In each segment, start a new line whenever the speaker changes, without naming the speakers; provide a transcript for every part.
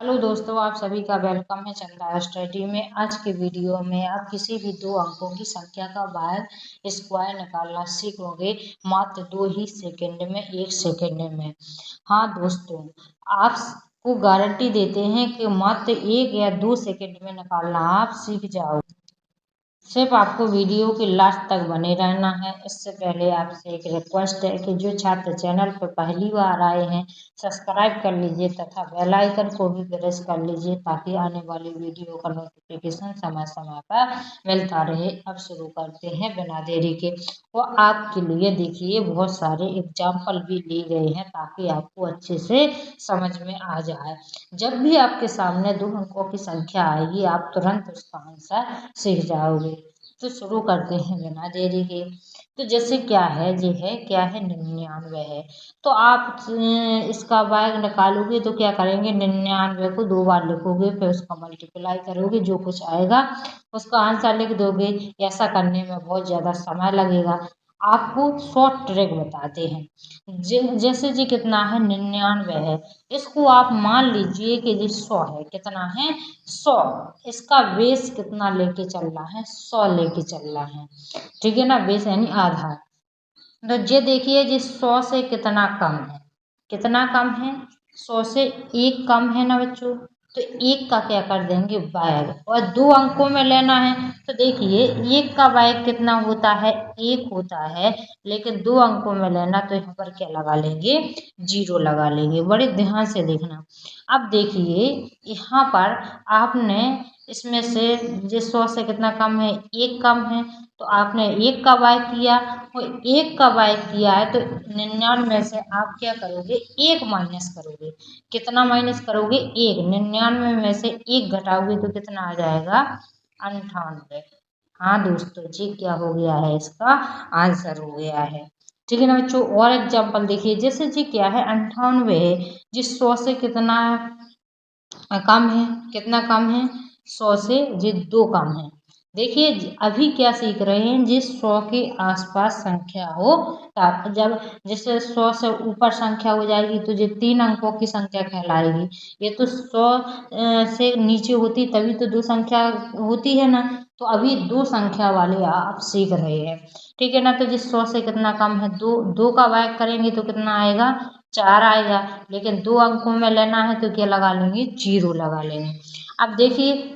Hello दोस्तों, आप सभी का वेलकम है चंदा स्टडी में। आज के वीडियो में आप किसी भी दो अंकों की संख्या का बार स्क्वायर निकालना सीखोगे मात्र 2 ही सेकंड में, 1 सेकंड में। हाँ दोस्तों, आपको गारंटी देते हैं कि मात्र 1 या 2 सेकंड में निकालना आप सीख जाओगे। सिर्फ आपको वीडियो के लास्ट तक बने रहना है। इससे पहले आपसे एक रिक्वेस्ट है कि जो छात्र चैनल पर पहली बार आए हैं, सब्सक्राइब कर लीजिए तथा बेल आइकन को भी प्रेस कर लीजिए ताकि आने वाली वीडियो का नोटिफिकेशन समय समय पर मिलता रहे। अब शुरू करते हैं बिना देरी के। और आपके लिए देखिए बहुत सारे एग्जाम्पल भी लिए गए हैं ताकि आपको अच्छे से समझ में आ जाए। जब भी आपके सामने दो अंकों की संख्या आएगी, आप तुरंत उसका आंसर सीख जाओगे। तो शुरू करते हैं बिना देरी के। तो जैसे क्या है 99 है। तो आप इसका वर्ग निकालोगे तो क्या करेंगे, 99 को 2 बार लिखोगे, फिर उसका मल्टीप्लाई करोगे, जो कुछ आएगा उसका आंसर लिख दोगे। ऐसा करने में बहुत ज़्यादा समय लगेगा। आपको शॉर्ट ट्रिक बताते हैं। जैसे जी कितना है, 99 है। इसको आप मान लीजिए कि जी 100 है। कितना है, 100। इसका बेस कितना लेके चल रहा है, 100 लेके चल रहा है। ठीक है ना, बेस यानी आधार। तो ये देखिए जी 100 से कितना कम है, कितना कम है, 100 से 1 कम है ना बच्चों। तो 1 का क्या कर देंगे, वर्ग। और 2 अंकों में लेना है तो देखिए 1 का वर्ग कितना होता है, 1 होता है। लेकिन 2 अंकों में लेना तो यहाँ पर क्या लगा लेंगे, 0 लगा लेंगे। बड़े ध्यान से देखना। अब देखिए यहाँ पर आपने इसमें से जिस 100 से कितना कम है, 1 कम है, तो आपने 1 का वाई किया। और 1 का वाई किया है तो 99 में से आप क्या करोगे, 1 माइनस करोगे। कितना माइनस करोगे, 1। 99 में से 1 घटाओगे तो कितना आ जाएगा, 98। हाँ दोस्तों जी, क्या हो गया है, इसका आंसर हो गया है। ठीक है ना बच्चों। और एग्जाम्पल देखिए, जैसे जी क्या है 98 है, जिस 100 से कितना कम है, कितना कम है, 100 से जी 2 कम है। देखिए अभी क्या सीख रहे हैं, जिस 100 के आसपास संख्या हो, जब जैसे 100 से ऊपर संख्या हो जाएगी तो जो 3 अंकों की संख्या कहलाएगी। ये तो 100 से नीचे होती तभी तो 2 संख्या होती है ना। तो अभी 2 संख्या वाले आप सीख रहे हैं। ठीक है ना। तो जिस 100 से कितना कम है, 2, 2 का वर्ग करेंगे तो कितना आएगा, 4 आएगा। लेकिन 2 अंकों में लेना है तो क्या लगा लेंगे, 0 लगा लेंगे। अब देखिए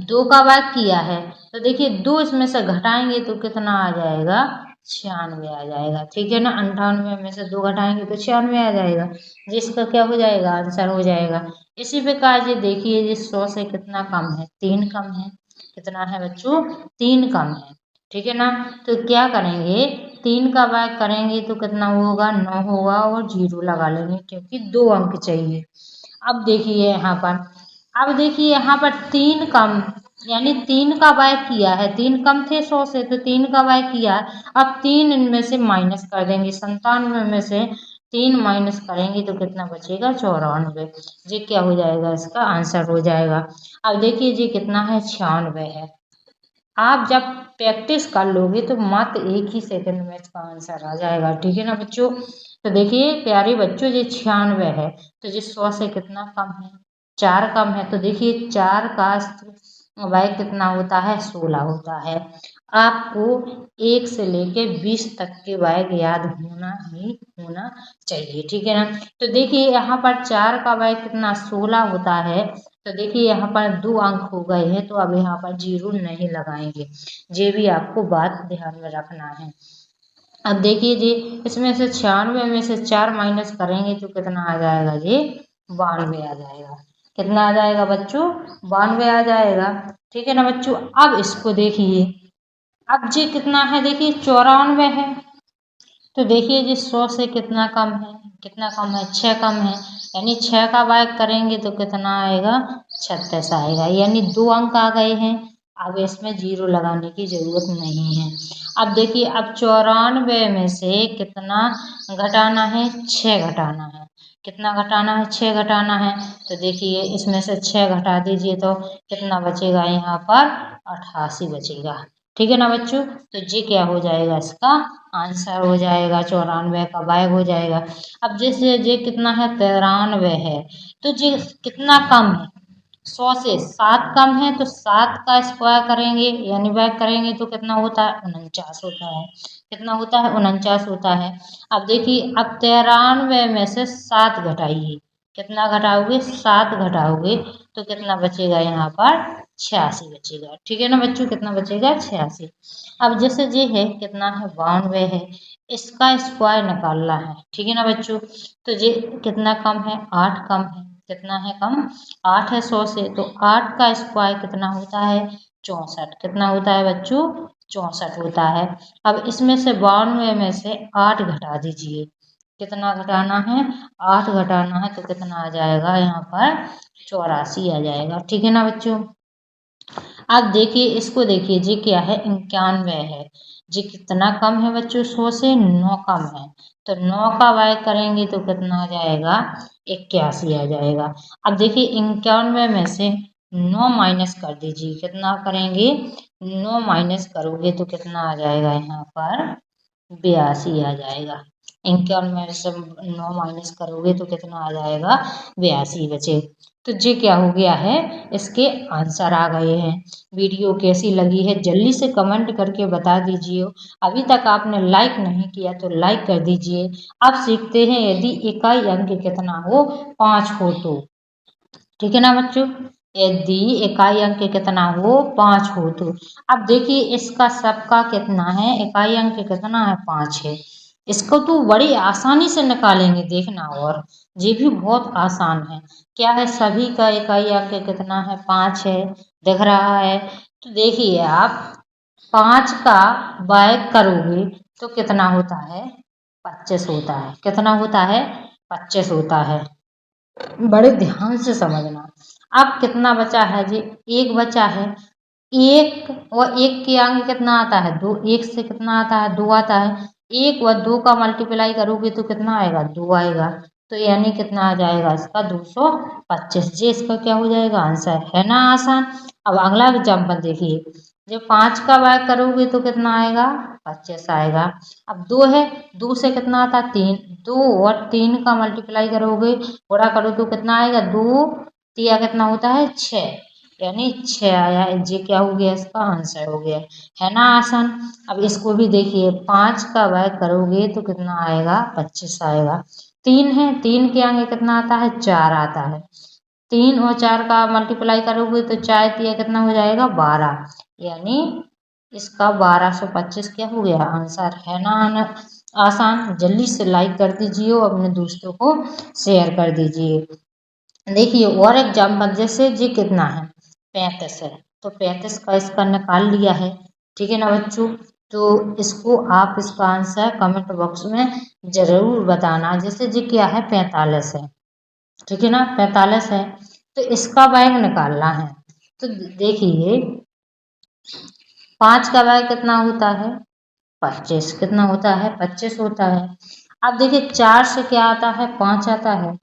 2 का वर्ग किया है तो देखिए 2 इसमें से घटाएंगे तो कितना आ जाएगा, 96 आ जाएगा। ठीक है ना। 98 में से 2 घटाएंगे तो 96 आ जाएगा, जिसका क्या हो जाएगा, आंसर हो जाएगा। इसी प्रकार ये देखिए ये 100 से कितना कम है, 3 कम है। कितना है बच्चों, 3 कम है। ठीक है ना। तो क्या करेंगे, 3 का वर्ग करेंगे तो कितना होगा, 9 होगा, और 0 लगा लेंगे क्योंकि 2 अंक चाहिए। अब देखिए यहाँ पर, अब देखिए यहाँ पर 3 कम, यानी 3 का वाई किया है। 3 कम थे 100 से तो 3 का वाई किया। अब 3 इनमें से माइनस कर देंगे, 97 में से 3 माइनस करेंगे तो कितना बचेगा, 94। ये क्या हो जाएगा, इसका आंसर हो जाएगा। अब देखिए जी कितना है, 96 है। आप जब प्रैक्टिस कर लोगे तो मात्र 1 ही सेकंड में इसका आंसर आ जाएगा। ठीक है ना बच्चों। तो देखिए प्यारे बच्चों, ये 96 है तो ये 100 से कितना कम है, 4 कम है। तो देखिए 4 का वर्ग कितना होता है, 16 होता है। आपको 1 से लेके 20 तक के वर्ग याद होना ही होना चाहिए। ठीक है ना। तो देखिए यहाँ पर 4 का वर्ग कितना, 16 होता है। तो देखिए यहाँ पर 2 अंक हो गए हैं तो अब यहाँ पर 0 नहीं लगाएंगे। ये भी आपको बात ध्यान में रखना है। अब देखिए जी इसमें से 96 में से 4 माइनस करेंगे तो कितना आ जाएगा जी, 92 आ जाएगा। कितना आ जाएगा बच्चों, 92 आ जाएगा। ठीक है ना बच्चों। अब इसको देखिए, अब जी कितना है, देखिए 94 है। तो देखिए जी 100 से कितना कम है, कितना कम है, 6 कम है। यानी 6 का वर्ग करेंगे तो कितना आएगा, 36 आएगा। यानी 2 अंक आ गए हैं। अब इसमें 0 लगाने की जरूरत नहीं है। अब देखिए अब 94 में से कितना घटाना है, 6 घटाना है। कितना घटाना है, 6 घटाना है। तो देखिए इसमें से 6 घटा दीजिए तो कितना बचेगा, यहाँ पर 88 बचेगा। ठीक है ना बच्चों। तो ये क्या हो जाएगा, इसका आंसर हो जाएगा 94 का बाय हो जाएगा। अब जैसे ये कितना है 93 है, तो ये कितना कम है 100 से 7 कम है, तो 7 का स्क्वायर करेंगे यानी बैक करेंगे तो कितना होता है 49 होता है। कितना होता है 49 होता है। अब देखिए अब 93 में से 7 घटाइए, कितना घटाओगे 7 घटाओगे तो कितना बचेगा यहाँ पर 86 बचेगा। ठीक है ना बच्चों, कितना बचेगा 86। अब जैसे ये है कितना है 92 है, इसका स्क्वायर निकालना है। ठीक है ना बच्चों, तो ये कितना कम है 8 कम है, कितना है कम 8 है 100 से, तो 8 का स्क्वायर कितना होता है 64। कितना होता है बच्चों 64 होता है। अब इसमें से 92 में से 8 घटा दीजिए, कितना घटाना है 8 घटाना है, तो कितना आ जाएगा यहाँ पर 84 आ जाएगा। ठीक है ना बच्चों। अब देखिए इसको देखिए जी क्या है 91 है, जी कितना कम है बच्चों 100 से 9 कम है, तो 9 का वाय करेंगे तो कितना आ जाएगा 81 आ जाएगा। अब देखिए 91 में से 9 माइनस कर दीजिए, कितना करेंगे 9 माइनस करोगे तो कितना आ जाएगा यहाँ पर 82 आ जाएगा। 51 में से 9 माइनस करोगे तो कितना आ जाएगा 82 बचे। तो ये क्या हो गया है, इसके आंसर आ गए हैं। वीडियो कैसी लगी है जल्दी से कमेंट करके बता दीजिए। अभी तक आपने लाइक नहीं किया तो लाइक कर दीजिए। अब सीखते हैं यदि इकाई अंक कितना हो 5 हो तो। ठीक है ना बच्चों, यदि इकाई अंक कितना हो 5 हो तो। अब देखिए इसका सबका कितना है, इकाई अंक कितना है 5 है। इसको तो बड़ी आसानी से निकालेंगे देखना, और ये भी बहुत आसान है। क्या है सभी का इकाई अंक कितना है 5 है, दिख रहा है। तो देखिए आप 5 का बाय करोगे तो कितना होता है 25 होता है। कितना होता है 25 होता है। बड़े ध्यान से समझना। अब कितना बचा है जी, एक बचा है। एक और एक के आगे कितना आता है दो, एक से कितना आता है दो आता है। एक व दो का मल्टीप्लाई करोगे तो कितना आएगा दो आएगा, तो यानी कितना आ जाएगा इसका 225। जी इसका क्या हो जाएगा आंसर, है ना आसान। अब अगला एग्जाम्पल देखिए, जब 5 का बाय करोगे तो कितना आएगा 25 आएगा। अब 2 है, 2 से कितना आता है 3, 2 और 3 का मल्टीप्लाई करोगे गुणा करो तो कितना आएगा 2 तिया कितना होता है 6, यानी 6 आया। ये क्या हो गया इसका आंसर हो गया, है ना आसान। अब इसको भी देखिए 5 का बाय करोगे तो कितना आएगा 25 आएगा। 3 है, 3 के आगे कितना आता है 4 आता है। 3 और 4 का मल्टीप्लाई करोगे तो 4 तिया कितना हो जाएगा 12, यानी इसका 1225 क्या हो गया आंसर, है ना आसान। जल्दी से लाइक कर दीजिए और अपने दोस्तों को शेयर कर दीजिए। देखिए और एग्जाम्पल, जैसे जी कितना है 35 है, तो 35 का इसका निकाल लिया है। ठीक है ना बच्चों, तो इसको आप इसका आंसर कमेंट बॉक्स में जरूर बताना। जैसे जी क्या है 45 है, ठीक है ना 45 है, तो इसका बैग निकालना है। तो देखिए 5 का बैग कितना होता है 25, कितना होता है 25 होता है। अब देखिए 4 से क्या आता है 5 आता है,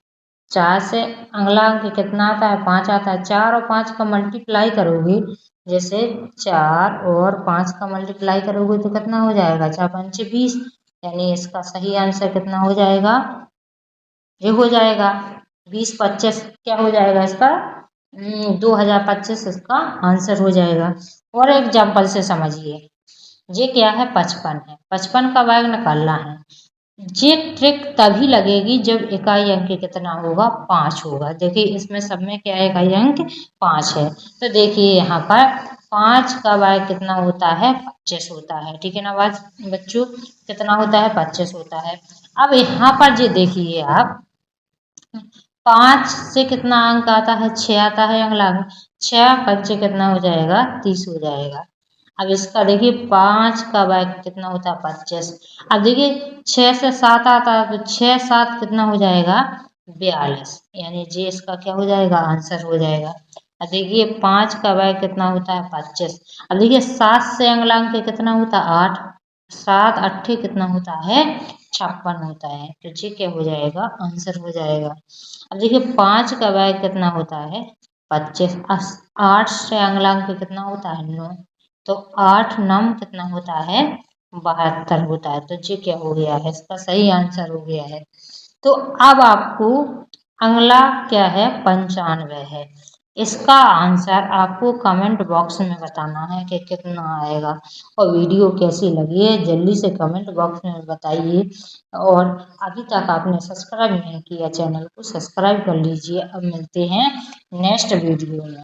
4 से अगला अंक कितना आता है 5 आता है। 4 और 5 का मल्टीप्लाई करोगे, जैसे 4 और 5 का मल्टीप्लाई करोगे तो कितना हो जाएगा 4 5 20, यानी इसका सही आंसर कितना हो जाएगा, ये हो जाएगा 20 25 क्या हो जाएगा इसका 2025 इसका आंसर हो जाएगा। और एग्जाम्पल से समझिए, ये क्या है 55 है, 55 का वर्ग निकालना है। ये ट्रिक तभी लगेगी जब इकाई अंक कितना होगा 5 होगा। देखिए इसमें सब में क्या है इकाई अंक 5 है, तो देखिए यहाँ पर 5 का वर्ग कितना होता है 25 होता है। ठीक है ना बच्चों, कितना होता है 25 होता है। अब यहाँ पर ये देखिए आप 5 से कितना अंक आता है 6 आता है अगला अंक, 6 पंचे कितना हो जाएगा 30 हो जाएगा। अब इसका देखिए 5 का बैग कितना होता है 25। अब देखिए 6 से 7 आता है, तो 6 7 कितना हो जाएगा 42, यानी जी इसका क्या हो जाएगा आंसर हो जाएगा। अब देखिए 5 का बैग कितना होता है 25। अब देखिए 7 से अगला अंक कितना होता है 8, 7 अट्ठे कितना होता है 56 होता है, तो जी क्या हो जाएगा आंसर हो जाएगा। अब देखिए 5 का बैग कितना होता है 25, 8 से अगला अंक कितना होता है 9, तो 8 9 कितना होता है 72 होता है। तो ये क्या हो गया है, इसका सही आंसर हो गया है। तो अब आपको अगला क्या है 95 है। इसका आंसर आपको कमेंट बॉक्स में बताना है कि कितना आएगा। और वीडियो कैसी लगी है जल्दी से कमेंट बॉक्स में बताइए। और अभी तक आपने सब्सक्राइब नहीं किया चैनल को सब्सक्राइब कर लीजिए। अब मिलते हैं नेक्स्ट वीडियो में।